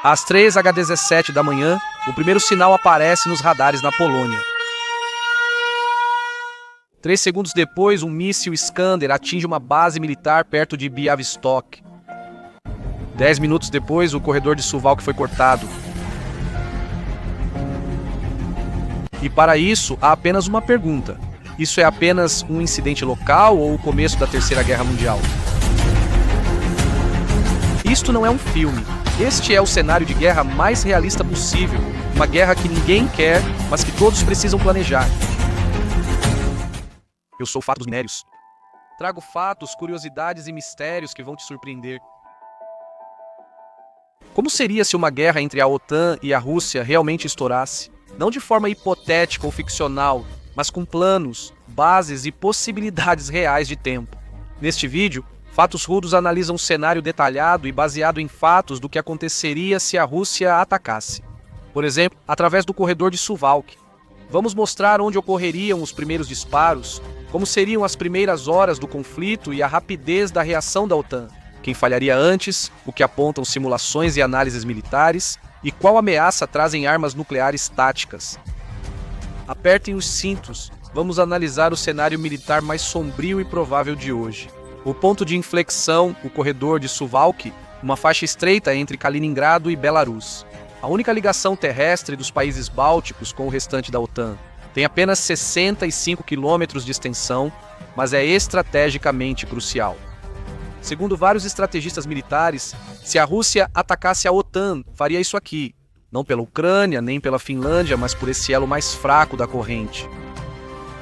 Às 3h17 da manhã, o primeiro sinal aparece nos radares na Polônia. 3 segundos depois, um míssil Iskander atinge uma base militar perto de Białystok. 10 minutos depois, o corredor de Suwałki foi cortado. E para isso, há apenas uma pergunta. Isso é apenas um incidente local ou o começo da Terceira Guerra Mundial? Isto não é um filme. Este é o cenário de guerra mais realista possível. Uma guerra que ninguém quer, mas que todos precisam planejar. Eu sou o Fato dos Minérios. Trago fatos, curiosidades e mistérios que vão te surpreender. Como seria se uma guerra entre a OTAN e a Rússia realmente estourasse? Não de forma hipotética ou ficcional, mas com planos, bases e possibilidades reais de tempo. Neste vídeo, Fatos Rudos analisa um cenário detalhado e baseado em fatos do que aconteceria se a Rússia atacasse. Por exemplo, através do corredor de Suwałki. Vamos mostrar onde ocorreriam os primeiros disparos, como seriam as primeiras horas do conflito e a rapidez da reação da OTAN. Quem falharia antes, o que apontam simulações e análises militares, e qual ameaça trazem armas nucleares táticas. Apertem os cintos, vamos analisar o cenário militar mais sombrio e provável de hoje. O ponto de inflexão, o corredor de Suwałki, uma faixa estreita entre Kaliningrado e Belarus. A única ligação terrestre dos países bálticos com o restante da OTAN. Tem apenas 65 quilômetros de extensão, mas é estrategicamente crucial. Segundo vários estrategistas militares, se a Rússia atacasse a OTAN, faria isso aqui. Não pela Ucrânia, nem pela Finlândia, mas por esse elo mais fraco da corrente.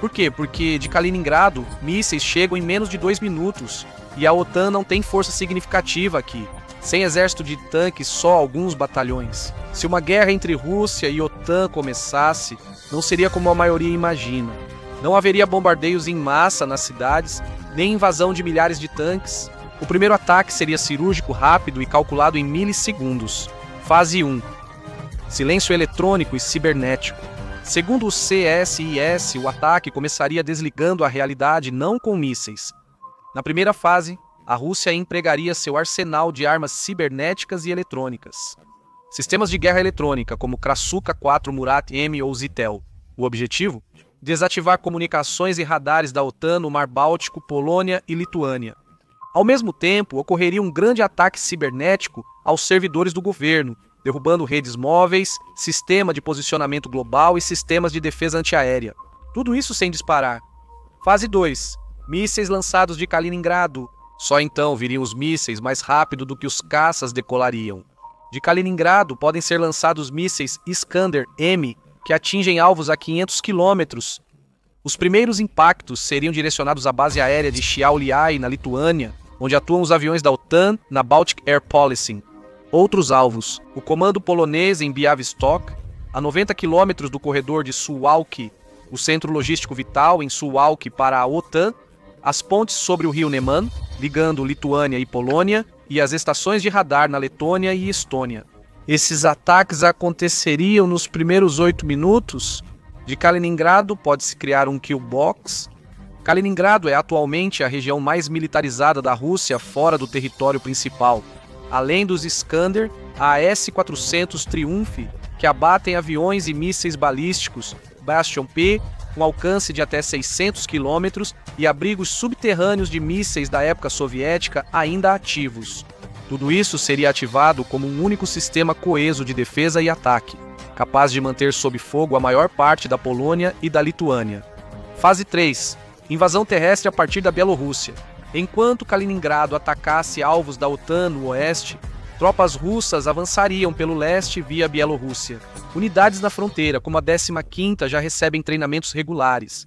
Por quê? Porque de Kaliningrado, mísseis chegam em menos de 2 minutos, e a OTAN não tem força significativa aqui. Sem exército de tanques, só alguns batalhões. Se uma guerra entre Rússia e OTAN começasse, não seria como a maioria imagina. Não haveria bombardeios em massa nas cidades, nem invasão de milhares de tanques. O primeiro ataque seria cirúrgico, rápido e calculado em milissegundos. Fase 1. Silêncio eletrônico e cibernético. Segundo o CSIS, o ataque começaria desligando a realidade não com mísseis. Na primeira fase, a Rússia empregaria seu arsenal de armas cibernéticas e eletrônicas. Sistemas de guerra eletrônica, como Krasuka-4 Murat-M ou Zytel. O objetivo? Desativar comunicações e radares da OTAN no Mar Báltico, Polônia e Lituânia. Ao mesmo tempo, ocorreria um grande ataque cibernético aos servidores do governo, derrubando redes móveis, sistema de posicionamento global e sistemas de defesa antiaérea. Tudo isso sem disparar. Fase 2. Mísseis lançados de Kaliningrado. Só então viriam os mísseis mais rápido do que os caças decolariam. De Kaliningrado podem ser lançados mísseis Iskander-M, que atingem alvos a 500 quilômetros. Os primeiros impactos seriam direcionados à base aérea de Šiauliai, na Lituânia, onde atuam os aviões da OTAN na Baltic Air Policing. Outros alvos, o comando polonês em Białystok, a 90 quilômetros do corredor de Suwałki, o centro logístico vital em Suwałki para a OTAN, as pontes sobre o rio Neman, ligando Lituânia e Polônia, e as estações de radar na Letônia e Estônia. Esses ataques aconteceriam nos primeiros 8 minutos. De Kaliningrado pode-se criar um kill box. Kaliningrado é atualmente a região mais militarizada da Rússia fora do território principal. Além dos Iskander, a S-400 Triumph, que abatem aviões e mísseis balísticos, Bastion P, com alcance de até 600 km e abrigos subterrâneos de mísseis da época soviética ainda ativos. Tudo isso seria ativado como um único sistema coeso de defesa e ataque, capaz de manter sob fogo a maior parte da Polônia e da Lituânia. Fase 3. Invasão terrestre a partir da Bielorrússia. Enquanto Kaliningrado atacasse alvos da OTAN no oeste, tropas russas avançariam pelo leste via Bielorrússia. Unidades na fronteira, como a 15ª, já recebem treinamentos regulares.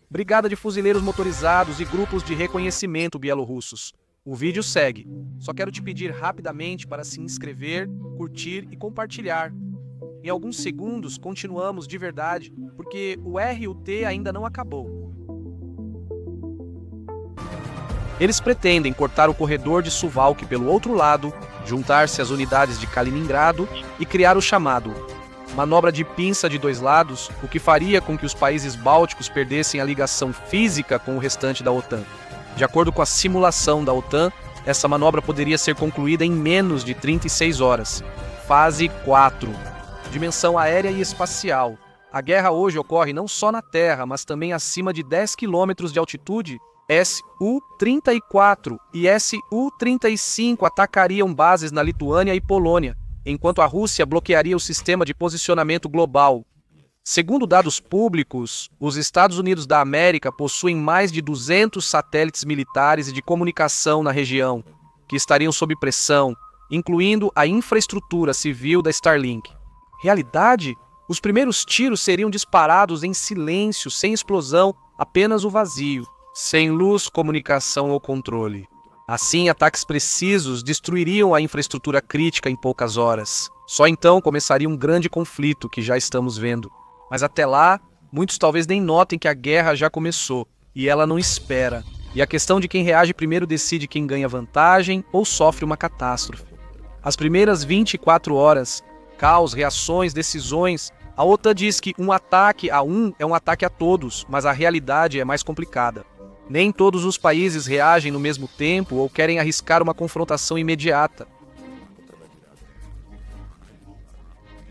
Brigada de fuzileiros motorizados e grupos de reconhecimento bielorrussos. O vídeo segue. Só quero te pedir rapidamente para se inscrever, curtir e compartilhar. Em alguns segundos continuamos de verdade, porque o R e o T ainda não acabou. Eles pretendem cortar o corredor de Suwałki pelo outro lado, juntar-se às unidades de Kaliningrado e criar o chamado manobra de pinça de 2 lados, o que faria com que os países bálticos perdessem a ligação física com o restante da OTAN. De acordo com a simulação da OTAN, essa manobra poderia ser concluída em menos de 36 horas. Fase 4. Dimensão aérea e espacial. A guerra hoje ocorre não só na Terra, mas também acima de 10 km de altitude. Su-34 e Su-35 atacariam bases na Lituânia e Polônia, enquanto a Rússia bloquearia o sistema de posicionamento global. Segundo dados públicos, os Estados Unidos da América possuem mais de 200 satélites militares e de comunicação na região, que estariam sob pressão, incluindo a infraestrutura civil da Starlink. Realidade? Os primeiros tiros seriam disparados em silêncio, sem explosão, apenas o vazio, sem luz, comunicação ou controle. Assim, ataques precisos destruiriam a infraestrutura crítica em poucas horas. Só então começaria um grande conflito que já estamos vendo. Mas até lá, muitos talvez nem notem que a guerra já começou, e ela não espera. E a questão de quem reage primeiro decide quem ganha vantagem ou sofre uma catástrofe. As primeiras 24 horas, caos, reações, decisões. A OTAN diz que um ataque a um é um ataque a todos, mas a realidade é mais complicada. Nem todos os países reagem no mesmo tempo ou querem arriscar uma confrontação imediata.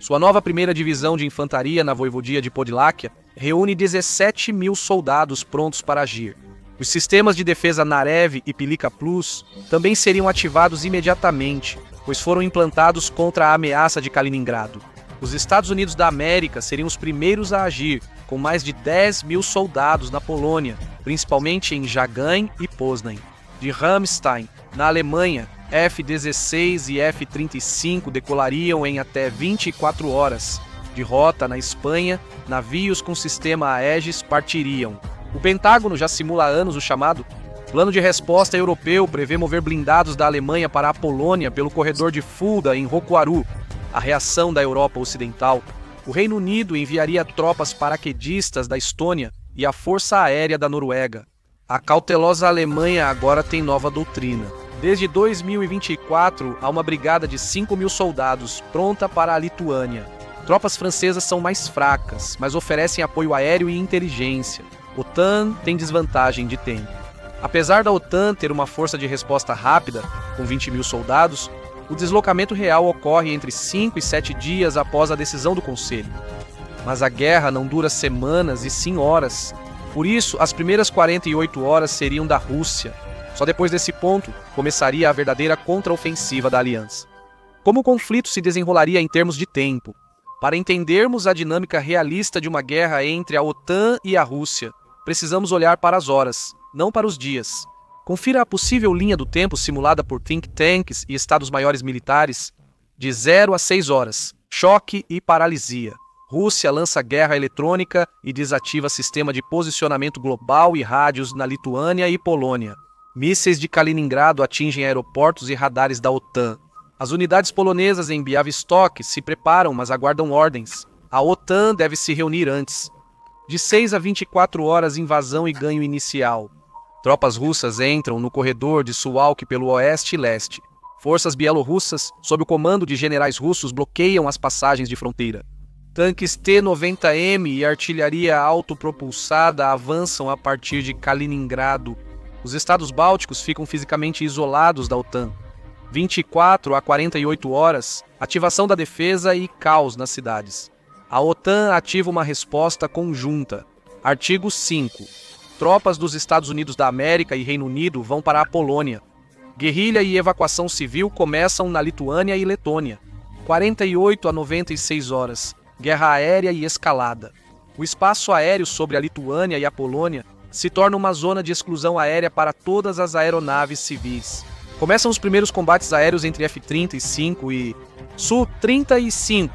Sua nova primeira divisão de infantaria na Voivodia de Podláquia reúne 17 mil soldados prontos para agir. Os sistemas de defesa Narev e Pilika Plus também seriam ativados imediatamente, pois foram implantados contra a ameaça de Kaliningrado. Os Estados Unidos da América seriam os primeiros a agir, com mais de 10 mil soldados na Polônia, principalmente em Jagain e Poznań. De Ramstein, na Alemanha, F-16 e F-35 decolariam em até 24 horas. De Rota, na Espanha, navios com sistema Aegis partiriam. O Pentágono já simula há anos o chamado Plano de Resposta Europeu prevê mover blindados da Alemanha para a Polônia pelo corredor de Fulda em Roquaru. A reação da Europa Ocidental. O Reino Unido enviaria tropas paraquedistas da Estônia e a Força Aérea da Noruega. A cautelosa Alemanha agora tem nova doutrina. Desde 2024, há uma brigada de 5 mil soldados pronta para a Lituânia. Tropas francesas são mais fracas, mas oferecem apoio aéreo e inteligência. OTAN tem desvantagem de tempo. Apesar da OTAN ter uma força de resposta rápida, com 20 mil soldados, o deslocamento real ocorre entre 5 e 7 dias após a decisão do Conselho. Mas a guerra não dura semanas e sim horas. Por isso, as primeiras 48 horas seriam da Rússia. Só depois desse ponto, começaria a verdadeira contraofensiva da aliança. Como o conflito se desenrolaria em termos de tempo? Para entendermos a dinâmica realista de uma guerra entre a OTAN e a Rússia, precisamos olhar para as horas, não para os dias. Confira a possível linha do tempo simulada por think tanks e estados-maiores militares de 0 a 6 horas. Choque e paralisia. Rússia lança guerra eletrônica e desativa sistema de posicionamento global e rádios na Lituânia e Polônia. Mísseis de Kaliningrado atingem aeroportos e radares da OTAN. As unidades polonesas em Białystok se preparam, mas aguardam ordens. A OTAN deve se reunir antes. De 6 a 24 horas, invasão e ganho inicial. Tropas russas entram no corredor de Suwałki pelo oeste e leste. Forças bielorrussas, sob o comando de generais russos, bloqueiam as passagens de fronteira. Tanques T-90M e artilharia autopropulsada avançam a partir de Kaliningrado. Os estados bálticos ficam fisicamente isolados da OTAN. 24 a 48 horas, ativação da defesa e caos nas cidades. A OTAN ativa uma resposta conjunta. Artigo 5. Tropas dos Estados Unidos da América e Reino Unido vão para a Polônia. Guerrilha e evacuação civil começam na Lituânia e Letônia. 48 a 96 horas. Guerra aérea e escalada. O espaço aéreo sobre a Lituânia e a Polônia se torna uma zona de exclusão aérea para todas as aeronaves civis. Começam os primeiros combates aéreos entre F-35 e Su-35.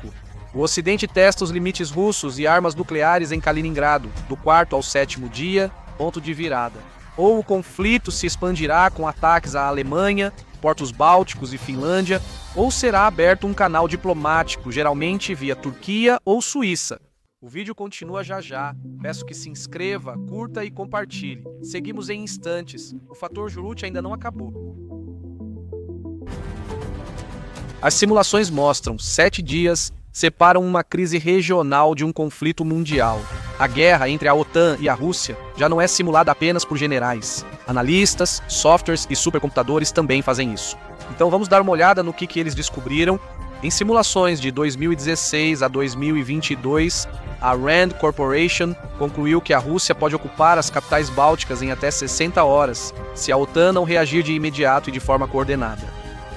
O Ocidente testa os limites russos e armas nucleares em Kaliningrado, do 4º ao 7º dia, ponto de virada. Ou o conflito se expandirá com ataques à Alemanha, portos bálticos e Finlândia, ou será aberto um canal diplomático, geralmente via Turquia ou Suíça. O vídeo continua já já. Peço que se inscreva, curta e compartilhe. Seguimos em instantes. O fator Jurut ainda não acabou. As simulações mostram 7 dias separam uma crise regional de um conflito mundial. A guerra entre a OTAN e a Rússia já não é simulada apenas por generais. Analistas, softwares e supercomputadores também fazem isso. Então vamos dar uma olhada no que eles descobriram Em simulações de 2016 a 2022, a RAND Corporation concluiu que a Rússia pode ocupar as capitais bálticas em até 60 horas, se a OTAN não reagir de imediato e de forma coordenada.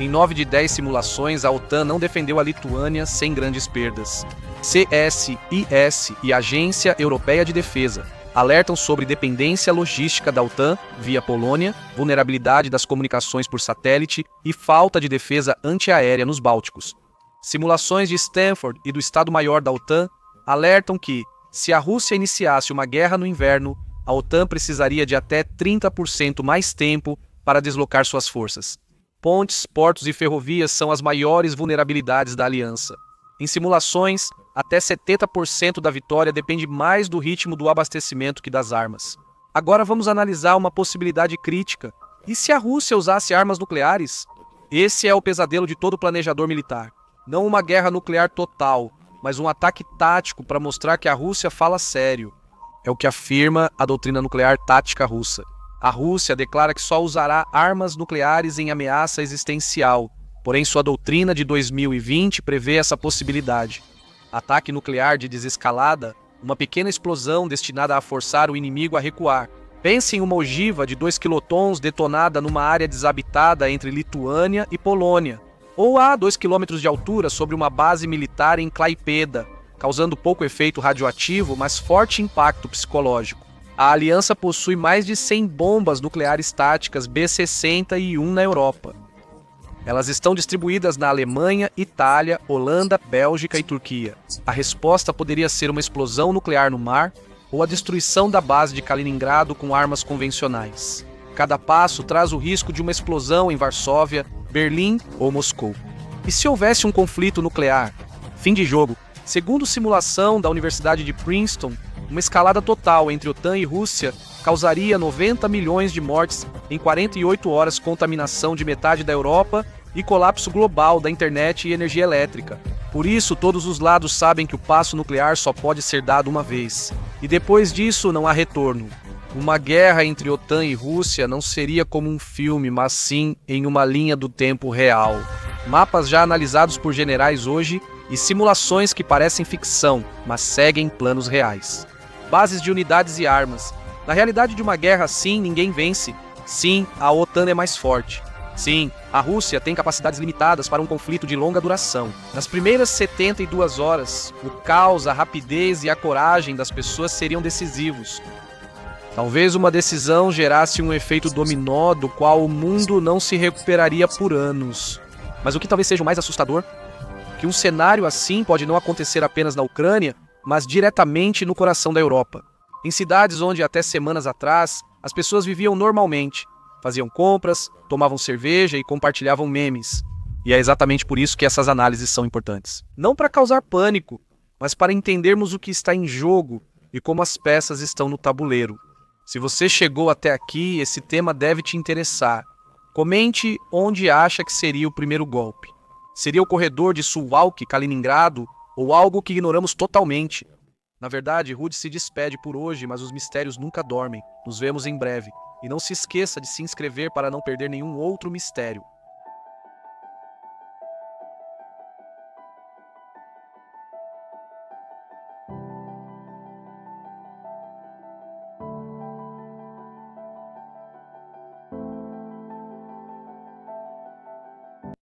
Em 9 de 10 simulações, a OTAN não defendeu a Lituânia sem grandes perdas. CSIS e a Agência Europeia de Defesa alertam sobre dependência logística da OTAN via Polônia, vulnerabilidade das comunicações por satélite e falta de defesa antiaérea nos Bálticos. Simulações de Stanford e do Estado-Maior da OTAN alertam que, se a Rússia iniciasse uma guerra no inverno, a OTAN precisaria de até 30% mais tempo para deslocar suas forças. Pontes, portos e ferrovias são as maiores vulnerabilidades da aliança. Em simulações, até 70% da vitória depende mais do ritmo do abastecimento que das armas. Agora vamos analisar uma possibilidade crítica. E se a Rússia usasse armas nucleares? Esse é o pesadelo de todo planejador militar. Não uma guerra nuclear total, mas um ataque tático para mostrar que a Rússia fala sério. É o que afirma a doutrina nuclear tática russa. A Rússia declara que só usará armas nucleares em ameaça existencial, porém sua doutrina de 2020 prevê essa possibilidade. Ataque nuclear de desescalada, uma pequena explosão destinada a forçar o inimigo a recuar. Pense em uma ogiva de 2 quilotons detonada numa área desabitada entre Lituânia e Polônia, ou a 2 km de altura sobre uma base militar em Klaipėda, causando pouco efeito radioativo, mas forte impacto psicológico. A aliança possui mais de 100 bombas nucleares táticas B-60 e 1 na Europa. Elas estão distribuídas na Alemanha, Itália, Holanda, Bélgica e Turquia. A resposta poderia ser uma explosão nuclear no mar ou a destruição da base de Kaliningrado com armas convencionais. Cada passo traz o risco de uma explosão em Varsóvia, Berlim ou Moscou. E se houvesse um conflito nuclear? Fim de jogo. Segundo simulação da Universidade de Princeton, uma escalada total entre OTAN e Rússia causaria 90 milhões de mortes em 48 horas, contaminação de metade da Europa e colapso global da internet e energia elétrica. Por isso, todos os lados sabem que o passo nuclear só pode ser dado uma vez. E depois disso, não há retorno. Uma guerra entre OTAN e Rússia não seria como um filme, mas sim em uma linha do tempo real. Mapas já analisados por generais hoje e simulações que parecem ficção, mas seguem planos reais. Bases de unidades e armas. Na realidade de uma guerra, sim, ninguém vence. Sim, a OTAN é mais forte. Sim, a Rússia tem capacidades limitadas para um conflito de longa duração. Nas primeiras 72 horas, o caos, a rapidez e a coragem das pessoas seriam decisivos. Talvez uma decisão gerasse um efeito dominó do qual o mundo não se recuperaria por anos. Mas o que talvez seja o mais assustador? Que um cenário assim pode não acontecer apenas na Ucrânia, mas diretamente no coração da Europa. Em cidades onde até semanas atrás as pessoas viviam normalmente, faziam compras, tomavam cerveja e compartilhavam memes. E é exatamente por isso que essas análises são importantes. Não para causar pânico, mas para entendermos o que está em jogo e como as peças estão no tabuleiro. Se você chegou até aqui, esse tema deve te interessar. Comente onde acha que seria o primeiro golpe. Seria o corredor de Suwałki, Kaliningrado, ou algo que ignoramos totalmente? Na verdade, Rude se despede por hoje, mas os mistérios nunca dormem. Nos vemos em breve. E não se esqueça de se inscrever para não perder nenhum outro mistério.